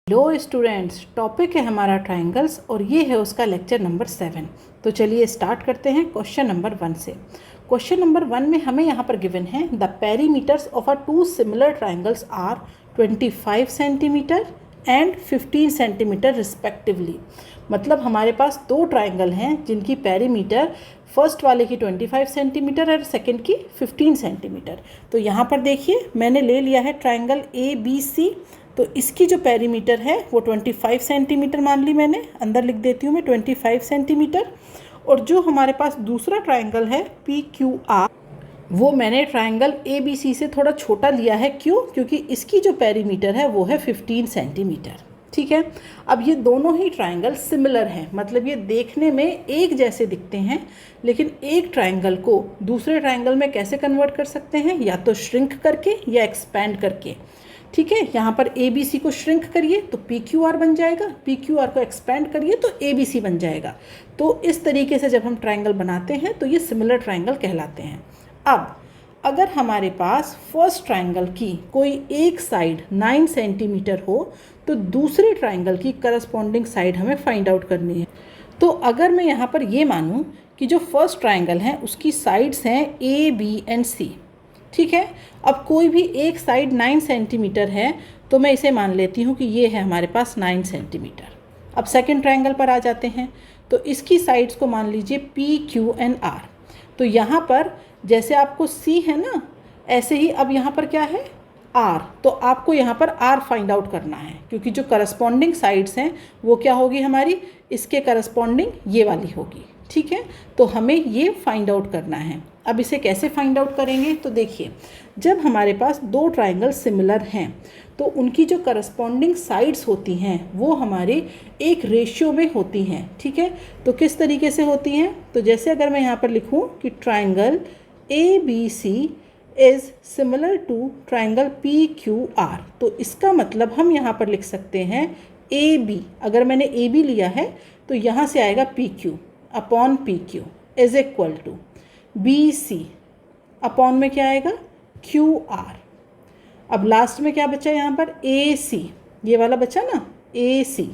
Hello students, topic है हमारा triangles और ये है उसका लेक्चर नंबर 7। तो चलिए स्टार्ट करते हैं क्वेश्चन नंबर 1 से। क्वेश्चन नंबर 1 में हमें यहाँ पर गिवन है the perimeters of a two similar triangles are 25 centimetre and 15 centimetre respectively. मतलब हमारे पास दो ट्रायंगल हैं जिनकी पेरीमीटर फर्स्ट वाले की 25 सेंटीमीटर और सेकंड की 15 सेंटीमीटर। तो यहाँ पर देखिए मैंने ले लिया है ट्रायंगल ABC। तो इसकी जो पेरीमीटर है वो 25 सेंटीमीटर मान ली मैंने, अंदर लिख देती हूँ मैं 25 सेंटीमीटर। और जो हमारे पास दूसरा ट्रायंगल है PQR वो मैंने ट्रायंगल ABC से थोड़ा छोटा लिया है। क्यों? क्योंकि इसकी जो पेरीमीटर है वो है 15 सेंटीमीटर। ठीक है, अब ये दोनों ही ट्रायंगल सिमिलर हैं, मतलब ये देखने में एक जैसे दिखते हैं, लेकिन एक ट्रायंगल को दूसरे ट्रायंगल में कैसे कन्वर्ट कर सकते हैं? या तो श्रिंक करके या एक्सपैंड करके। ठीक है, यहाँ पर ABC को श्रिंक करिए तो PQR बन जाएगा, PQR को एक्सपैंड करिए तो ABC बन जाएगा। तो इस तरीके से जब हम ट्रायंगल बनाते हैं तो ये सिमिलर ट्रायंगल कहलाते हैं। अब अगर हमारे पास फर्स्ट ट्रायंगल की कोई एक साइड 9 सेंटीमीटर हो तो दूसरे ट्रायंगल की करस्पॉन्डिंग साइड हमें फाइंड आउट करनी है। तो अगर मैं यहाँ पर ये मानूँ कि जो फर्स्ट ट्रायंगल है उसकी साइड्स हैं A, B एंड C। ठीक है, अब कोई भी एक साइड 9 सेंटीमीटर है तो मैं इसे मान लेती हूँ कि ये है हमारे पास 9 सेंटीमीटर। अब सेकंड ट्रायंगल पर आ जाते हैं तो इसकी साइड्स को मान लीजिए P, Q एंड R। तो यहाँ पर जैसे आपको C है ना, ऐसे ही अब यहाँ पर क्या है R। तो आपको यहाँ पर R फाइंड आउट करना है, क्योंकि जो करस्पॉन्डिंग साइड्स हैं वो क्या होगी हमारी, इसके करस्पॉन्डिंग ये वाली होगी। ठीक है, तो हमें ये फाइंड आउट करना है। अब इसे कैसे फाइंड आउट करेंगे? तो देखिए, जब हमारे पास दो ट्रायंगल सिमिलर हैं तो उनकी जो करस्पॉन्डिंग साइड्स होती हैं वो हमारे एक रेशियो में होती हैं। ठीक है, तो किस तरीके से होती हैं? तो जैसे अगर मैं यहाँ पर लिखूँ कि triangle ABC is similar to triangle PQR, तो इसका मतलब हम यहाँ पर लिख सकते हैं AB। अगर मैंने AB लिया है तो यहाँ से आएगा PQ upon PQ is equal to BC upon में क्या आएगा QR। अब लास्ट में क्या बचा यहाँ पर AC, ये वाला बचा ना AC,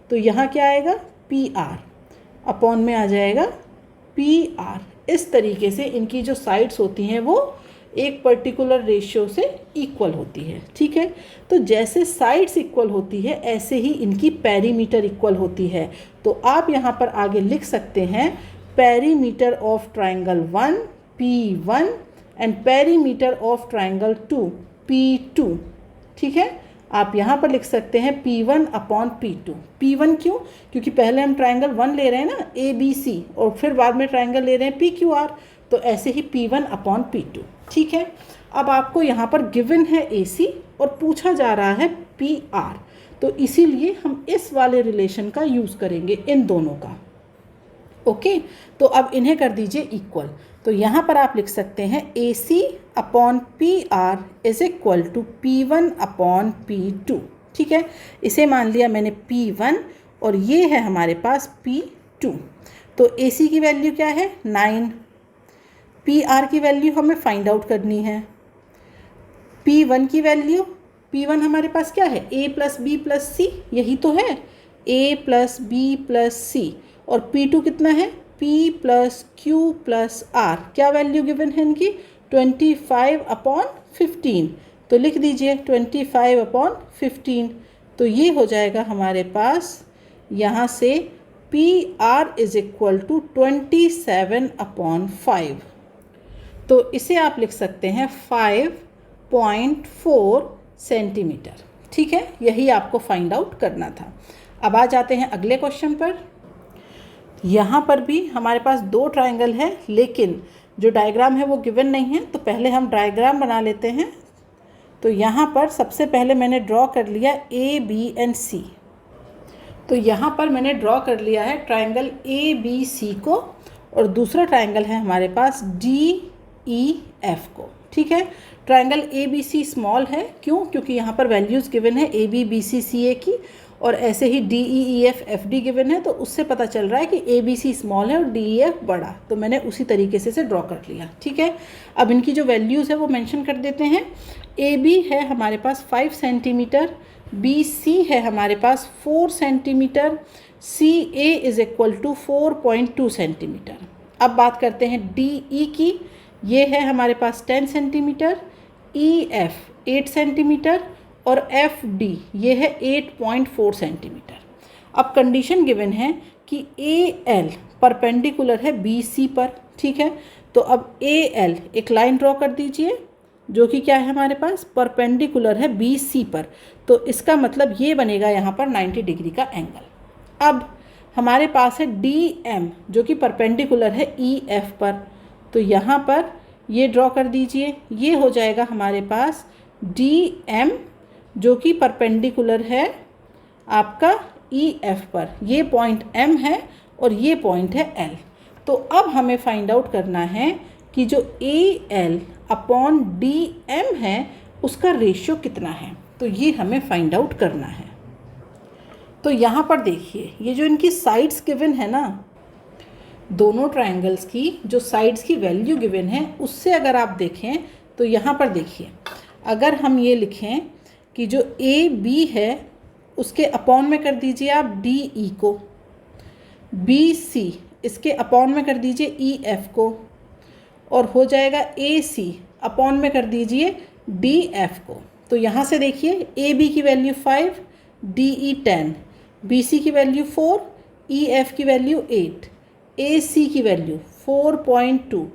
तो यहाँ क्या आएगा PR अपॉन में आ जाएगा PR। इस तरीके से इनकी जो साइड्स होती हैं वो एक पर्टिकुलर रेशियो से इक्वल होती है। ठीक है, तो जैसे साइड्स इक्वल होती है ऐसे ही इनकी पेरीमीटर इक्वल होती है। तो आप यहाँ पर आगे लिख सकते हैं perimeter of triangle 1 P1 and perimeter of triangle 2 P2। ठीक है, आप यहाँ पर लिख सकते हैं P1 अपॉन P2। P1 क्यों? क्योंकि पहले हम ट्रायंगल 1 ले रहे हैं ना ABC और फिर बाद में ट्रायंगल ले रहे हैं PQR, तो ऐसे ही P1 अपॉन P2। ठीक है, अब आपको यहाँ पर गिवन है AC और पूछा जा रहा है PR, तो इसीलिए हम इस वाले रिलेशन का यूज़ करेंगे इन दोनों का। ओके, तो अब इन्हें कर दीजिए इक्वल। तो यहाँ पर आप लिख सकते हैं AC upon PR is equal to P1 upon P2। ठीक है, इसे मान लिया मैंने P1 और ये है हमारे पास P2। तो AC की वैल्यू क्या है 9, PR की वैल्यू हमें फाइंड आउट करनी है। P1 की वैल्यू, P1 हमारे पास क्या है A plus B plus C, यही तो है A plus B plus C। और P2 कितना है P plus Q plus R। क्या वैल्यू गिवन है इनकी 25 अपॉन 15। तो लिख दीजिए 25 अपॉन 15। तो ये हो जाएगा हमारे पास यहाँ से PR is equal to 27 upon 5। तो इसे आप लिख सकते हैं 5.4 सेंटीमीटर। ठीक है, यही आपको फाइंड आउट करना था। अब आ जाते हैं अगले क्वेश्चन पर। यहाँ पर भी हमारे पास दो ट्रायंगल है, लेकिन जो डायग्राम है वो गिवन नहीं है, तो पहले हम डायग्राम बना लेते हैं। तो यहाँ पर सबसे पहले मैंने ड्रॉ कर लिया A, B एंड C। तो यहाँ पर मैंने ड्रॉ कर लिया है ट्रायंगल ABC को और दूसरा ट्रायंगल है हमारे पास DEF को। ठीक है, ट्रायंगल ABC स्मॉल है, क्यों? क्योंकि यहाँ पर वैल्यूज़ गिवन है AB, BC, CA की, और ऐसे ही DEF, FD गिवन है, तो उससे पता चल रहा है कि ABC स्मॉल है और DEF बड़ा, तो मैंने उसी तरीके से ड्रॉ कर लिया। ठीक है, अब इनकी जो वैल्यूज़ है वो मेंशन कर देते हैं। AB है हमारे पास 5 सेंटीमीटर, बी सी है हमारे पास 4 centimetre, C A is equal to 4.2 centimetre. अब बात करते हैं डी ई की, ये है हमारे पास 10 सेंटीमीटर, ई एफ 8 सेंटीमीटर और एफ डी ये है 8.4 सेंटीमीटर। अब कंडीशन गिवन है कि ए एल परपेंडिकुलर है बी सी पर, ठीक है। तो अब ए एल एक लाइन ड्रॉ कर दीजिए जो कि क्या है हमारे पास परपेंडिकुलर है बी सी पर, तो इसका मतलब ये बनेगा यहाँ पर 90 डिग्री का एंगल। अब हमारे पास है डी एम जो कि परपेंडिकुलर है ई एफ पर, तो यहाँ पर ये ड्रॉ कर दीजिए, ये हो जाएगा हमारे पास डी एम जो कि परपेंडिकुलर है आपका ई एफ पर, ये पॉइंट एम है और ये पॉइंट है एल। तो अब हमें फाइंड आउट करना है कि जो A L upon D M है उसका रेशियो कितना है, तो ये हमें फाइंड आउट करना है। तो यहाँ पर देखिए ये जो इनकी साइड्स गिवन है ना, दोनों ट्रायंगल्स की जो साइड्स की वैल्यू गिवन है उससे अगर आप देखें तो यहाँ पर देखिए, अगर हम ये लिखें कि जो ए बी है उसके अपॉन में कर दीजिए आप डी ई को, बी सी इसके अपॉन में कर दीजिए ई एफ को, और हो जाएगा ए सी अपॉन में कर दीजिए डी एफ को। तो यहाँ से देखिए ए बी की value 5, D E 10, B C की वैल्यू 4, ई एफ की वैल्यू 8, ए सी की वैल्यू 4.2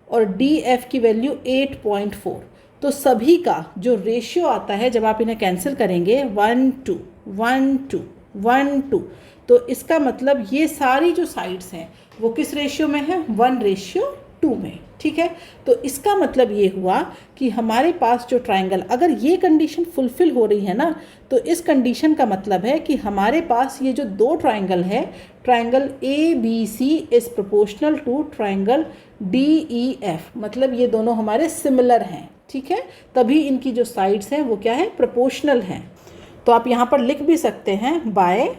और डी एफ की वैल्यू 8.4। तो सभी का जो रेशियो आता है जब आप इन्हें कैंसिल करेंगे 1:2 1:2 1:2, तो इसका मतलब ये सारी जो साइड्स हैं वो किस रेशियो में है 1:2 में, ठीक है। तो इसका मतलब ये हुआ कि हमारे पास जो ट्रायंगल, अगर ये कंडीशन फुलफिल हो रही है ना, तो इस कंडीशन का मतलब है कि हमारे पास ये जो दो ट्रायंगल है, triangle A B C is proportional to triangle D E F, मतलब ये दोनों हमारे सिमिलर हैं, ठीक है। तभी इनकी जो साइड्स हैं वो क्या है प्रोपोर्शनल हैं। तो आप यहाँ पर लिख भी सकते हैं by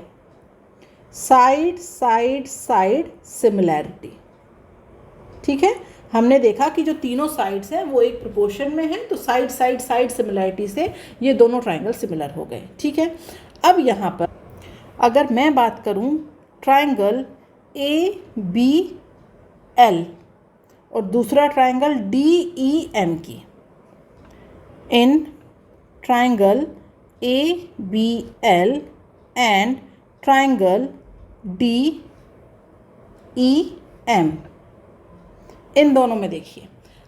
side side side similarity, ठीक है। हमने देखा कि जो तीनों साइड्स हैं वो एक प्रोपोर्शन में हैं, तो साइड साइड साइड सिमिलैरिटी से ये दोनों ट्रायंगल सिमिलर हो गए, ठीक है। अब यहाँ पर अगर मैं बात करूँ ट्रायंगल ए बी एल और दूसरा ट्रायंगल डी ई एम की, in triangle A B L and triangle D E M, इन दोनों में देखिए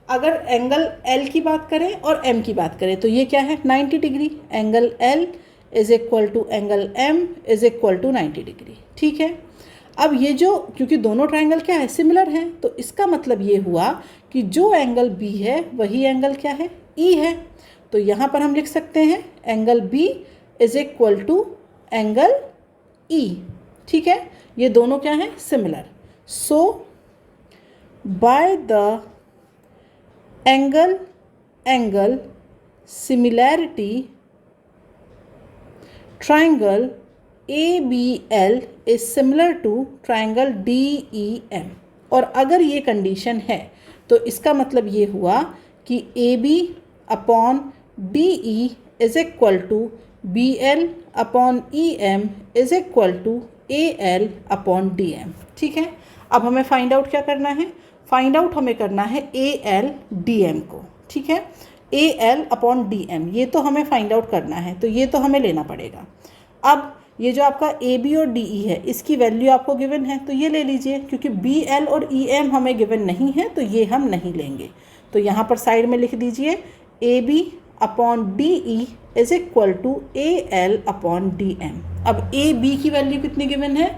अगर एंगल L की बात करें और M की बात करें तो ये क्या है 90 degree, angle L is equal to angle M is equal to 90 degree, ठीक है। अब ये जो, क्योंकि दोनों ट्रायंगल क्या है सिमिलर हैं, तो इसका मतलब ये हुआ कि जो एंगल B है वही एंगल क्या है E है। तो यहाँ पर हम लिख सकते हैं angle B is equal to angle E, ठीक है। ये दोनों क्या हैं similar. So by the angle similarity triangle ABL is similar to triangle DEM, और अगर ये कंडीशन है तो इसका मतलब ये हुआ कि AB upon DE is equal to BL upon EM is equal to AL upon DM, ठीक है। अब हमें फाइंड आउट क्या करना है, फाइंड आउट हमें करना है AL DM को, ठीक है। AL अपॉन DM ये तो हमें फाइंड आउट करना है, तो ये तो हमें लेना पड़ेगा। अब ये जो आपका AB और DE है इसकी वैल्यू आपको गिवन है तो ये ले लीजिए, क्योंकि BL और EM हमें गिवन नहीं है तो ये हम नहीं लेंगे। तो यहाँ पर साइड में लिख दीजिए AB upon DE is equal to AL upon DM। अब AB की वैल्यू कितनी गिवन है,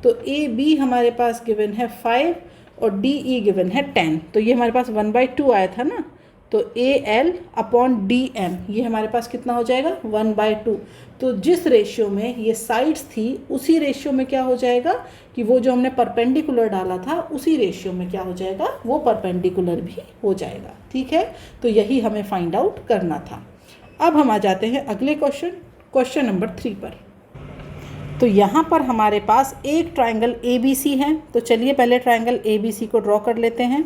तो AB हमारे पास गिवन है 5 और DE गिवन है 10, तो ये हमारे पास 1/2 आया था ना, तो AL अपॉन DM ये हमारे पास कितना हो जाएगा 1/2। तो जिस रेशियो में ये साइड्स थी उसी रेशियो में क्या हो जाएगा कि वो जो हमने परपेंडिकुलर डाला था उसी रेशियो में क्या हो जाएगा वो परपेंडिकुलर भी हो जाएगा, ठीक है। तो यही हमें फाइंड आउट करना था। अब हम आ जाते हैं अगले क्वेश्चन नंबर 3 पर। तो यहाँ पर हमारे पास एक ट्रायंगल ABC है, तो चलिए पहले ट्रायंगल ABC को ड्रॉ कर लेते हैं।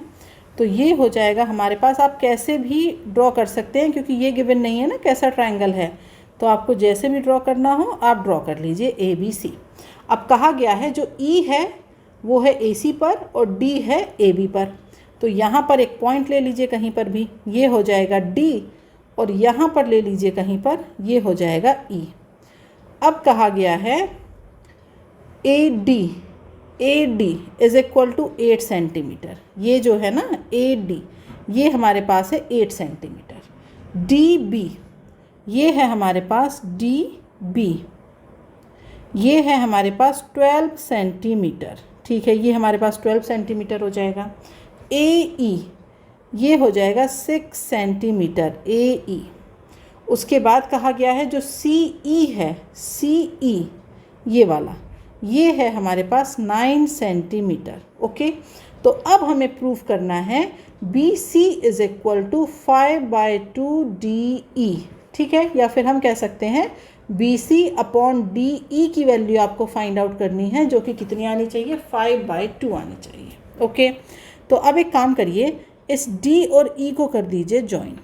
तो ये हो जाएगा हमारे पास, आप कैसे भी ड्रॉ कर सकते हैं क्योंकि ये गिवन नहीं है ना कैसा ट्रायंगल है, तो आपको जैसे भी ड्रॉ करना हो आप ड्रॉ कर लीजिए ABC। अब कहा गया है जो E है वो है AC पर और D है AB पर, तो यहाँ पर एक पॉइंट ले लीजिए कहीं पर भी, ये हो जाएगा D, और यहाँ पर ले लीजिए कहीं पर, ये हो जाएगा E। अब कहा गया है AD is equal to 8 centimetre, ये जो है ना AD ये हमारे पास है 8 सेंटीमीटर। DB ये है हमारे पास DB, ये है हमारे पास 12 सेंटीमीटर, ठीक है, ये हमारे पास 12 सेंटीमीटर हो जाएगा। AE ये हो जाएगा 6 सेंटीमीटर AE। उसके बाद कहा गया है जो CE है, CE ये वाला, ये है हमारे पास 9 सेंटीमीटर। ओके, तो अब हमें प्रूफ करना है BC is equal to 5/2 DE, ठीक है, या फिर हम कह सकते हैं BC अपॉन DE की वैल्यू आपको फाइंड आउट करनी है, जो कि कितनी आनी चाहिए, 5/2 आनी चाहिए। ओके, तो अब एक काम करिए, इस D और E को कर दीजिए ज्वाइन।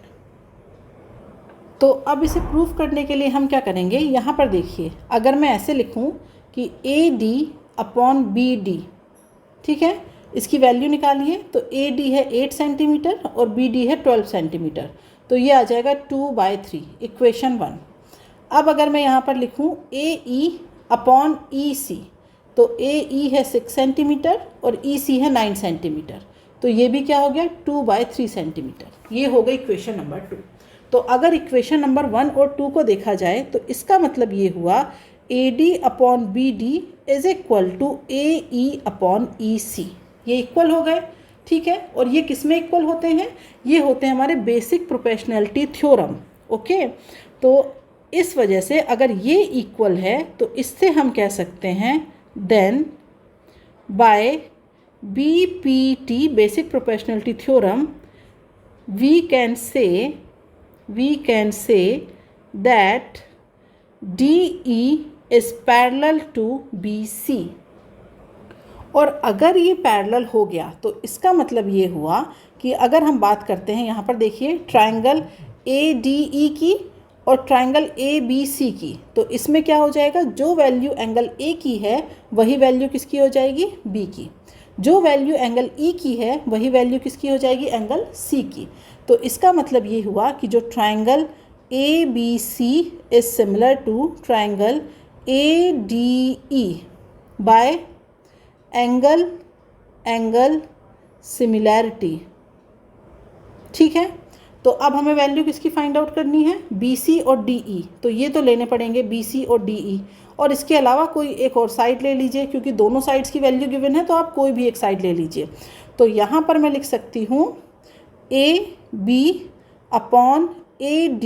तो अब इसे प्रूफ करने के लिए हम क्या करेंगे, यहाँ पर देखिए, अगर मैं ऐसे लिखूँ कि AD अपॉन BD, ठीक है, इसकी वैल्यू निकालिए, तो AD है 8 सेंटीमीटर और BD है 12 सेंटीमीटर, तो ये आ जाएगा 2/3, इक्वेशन 1। अब अगर मैं यहाँ पर लिखूँ AE अपॉन EC, तो AE है 6 सेंटीमीटर और EC है 9 सेंटीमीटर, तो ये भी क्या हो गया, 2/3 सेंटीमीटर, ये हो गई इक्वेशन नंबर 2। तो अगर इक्वेशन नंबर 1 और 2 को देखा जाए तो इसका मतलब ये हुआ AD upon BD is equal to AE upon EC, ये इक्वल हो गए, ठीक है। और ये किस में इक्वल होते हैं, ये होते हैं हमारे बेसिक प्रोपोर्शनैलिटी थ्योरम। ओके, तो इस वजह से अगर ये इक्वल है तो इससे हम कह सकते हैं then by BPT basic proportionality theorem we can say that DE is parallel to BC। और अगर ये पैरेलल हो गया तो इसका मतलब ये हुआ कि अगर हम बात करते हैं, यहाँ पर देखिए ट्रायंगल ADE की और ट्रायंगल ABC की, तो इसमें क्या हो जाएगा, जो वैल्यू एंगल A की है वही वैल्यू किसकी हो जाएगी, B की, जो वैल्यू एंगल E की है वही वैल्यू किसकी हो जाएगी, एंगल C की। तो इसका मतलब ये हुआ कि जो triangle ABC is similar to triangle ADE by angle similarity, ठीक है। तो अब हमें वैल्यू किसकी फाइंड आउट करनी है, BC और DE, तो ये तो लेने पड़ेंगे BC और DE, और इसके अलावा कोई एक और साइड ले लीजिए, क्योंकि दोनों साइड्स की वैल्यू गिवन है, तो आप कोई भी एक साइड ले लीजिए। तो यहाँ पर मैं लिख सकती हूँ AB upon AD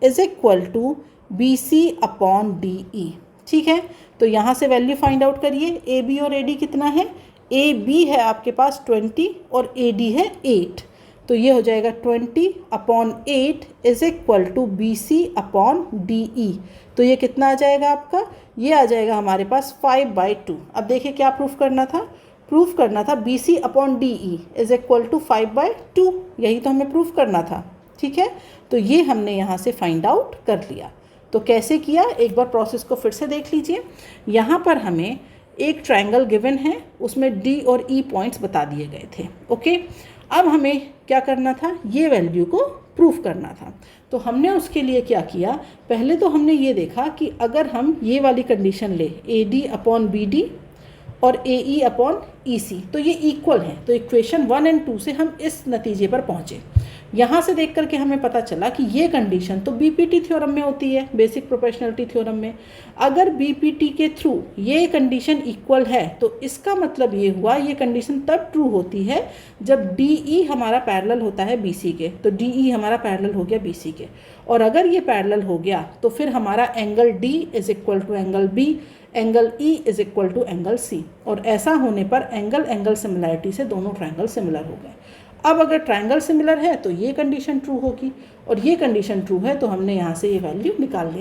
is equal to BC upon DE, ठीक है। तो यहाँ से वैल्यू फाइंड आउट करिए, AB और AD कितना है, AB है आपके पास 20 और AD है 8, तो ये हो जाएगा 20 upon 8 is equal to BC upon DE। तो ये कितना आ जाएगा आपका, ये आ जाएगा हमारे पास 5/2। अब देखिए क्या प्रूफ करना था, प्रूफ करना था BC upon DE is equal to 5/2, यही तो हमें प्रूफ करना था, ठीक है। तो ये हमने यहाँ से फाइंड आउट कर लिया। तो कैसे किया, एक बार प्रोसेस को फिर से देख लीजिए। यहाँ पर हमें एक ट्रायंगल गिवन है, उसमें D और E पॉइंट्स बता दिए गए थे। ओके, अब हमें क्या करना था, ये वैल्यू को प्रूफ करना था। तो हमने उसके लिए क्या किया, पहले तो हमने ये देखा कि अगर हम ये वाली कंडीशन ले AD अपॉन BD और AE अपॉन EC, तो ये इक्वल हैं, तो इक्वेशन 1 और 2 से हम इस नतीजे पर पहुँचे। यहाँ से देख करके हमें पता चला कि ये कंडीशन तो BPT थ्योरम में होती है, बेसिक प्रोपोर्शनैलिटी थ्योरम में। अगर BPT के थ्रू ये कंडीशन इक्वल है तो इसका मतलब ये हुआ, ये कंडीशन तब ट्रू होती है जब DE हमारा पैरेलल होता है BC के, तो DE हमारा पैरेलल हो गया BC के। और अगर ये पैरेलल हो गया तो फिर हमारा angle D is equal to angle B, angle E is equal to angle C, और ऐसा होने पर एंगल सिमिलैरिटी से दोनों ट्रायंगल सिमिलर हो गए। अब अगर ट्रायंगल सिमिलर है तो ये कंडीशन ट्रू होगी, और ये कंडीशन ट्रू है तो हमने यहाँ से ये वैल्यू निकाल लिया।